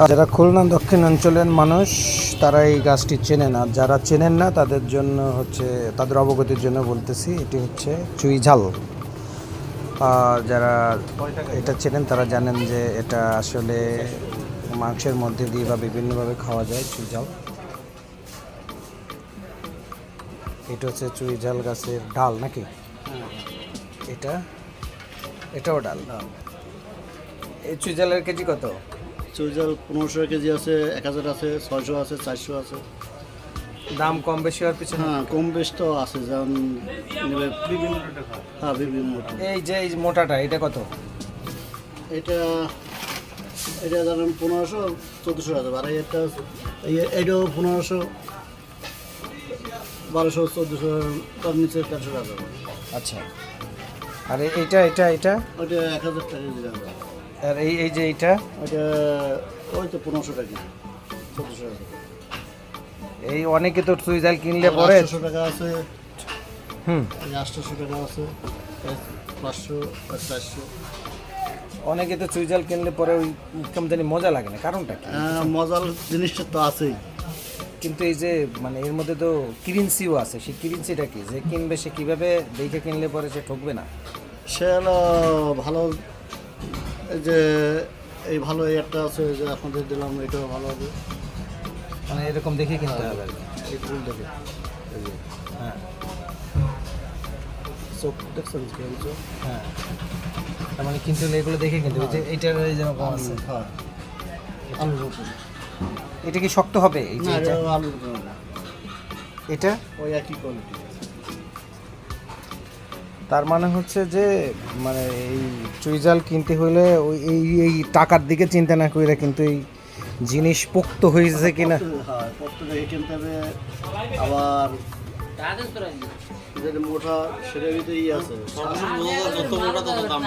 যারা খুলনা দক্ষিণ অঞ্চলের মানুষ তারা এই গাছটি চেনে না, যারা চেনেন না তাদের জন্য হচ্ছে, তাদের অবগতির জন্য বলতেছি, এটি হচ্ছে চুই ঝাল। যারা এটা চেনেন তারা জানেন যে এটা আসলে মাংসের মধ্যে দিয়ে বা বিভিন্নভাবে খাওয়া যায় চুই ঝাল। এটা হচ্ছে চুই ঝাল গাছের ডাল নাকি? এটাও ডাল। এই চুই ঝালের কেজি কত? চুই ঝাল 1500 কেজি আছে, 1000 আছে, 600 আছে, 400 আছে। দাম কম বেশি হওয়ার পিছনে? হ্যাঁ, কম বেশ তো আছে, যেমন বিভিন্ন। হ্যাঁ, বিভিন্ন। এই যে এই মোটাটা এটা কত? এটা ধরেন 1500, 1400 আছে। আর এইটাও 1500, 1200, 1400, তার নিচে 1300 টাকা। আচ্ছা, আর এইটা এটা এটা ওইটা 1000 টাকা কেজি দাম। আর এই যে এইটা ওইটা ওই তো 1500 টাকা, 1400 টাকা। এই অনেকে তো চুই ঝাল কিনলে পরে 800 টাকা আছে। 800 টাকা আছে, 500, 400। অনেকে তো চুই ঝাল কিনলে পরে ওই কেমন জানি মজা লাগে না, কারণটা কি? মজার জিনিসটা তো আছেই, কিন্তু এই যে মানে এর মধ্যে তো কিরিন্সিও আছে, সেই কিরিন্সিটা কি? যে কিনবে সে কিভাবে দেখে কিনলে পরে সে ঠকবে না? সে হলো ভালো। এই যে এই ভালো এই একটা আছে যে আপনাদের দিলাম, এটাও ভালো হবে। মানে এরকম দেখে কিনতে হবে আর কি। এই ফুল দেখে, হ্যাঁ চোখ দেখছেন কি চোখ? হ্যাঁ, তার মানে কিনতে হলে এগুলো দেখে কিনতে হবে। যে এইটার এই যেরকম আছে, হ্যাঁ, আলুর উপর। এটা কি শক্ত হবে? এই যে না, এটা এটা আলুর উপর না, এটা ওই একই কোয়ালিটি। তার মানে হচ্ছে যে মানে এই চুই ঝাল কিনতে হলে ওই এই টাকার দিকে চিন্তা না করে কিন্তু এই জিনিস পোক্ত হয়েছে কিনা। হ্যাঁ, পত্র দেখে কিনতে হবে। আবার যেটা মোটা সেটার ভিতরেই আছে। যত মোটা তত দাম।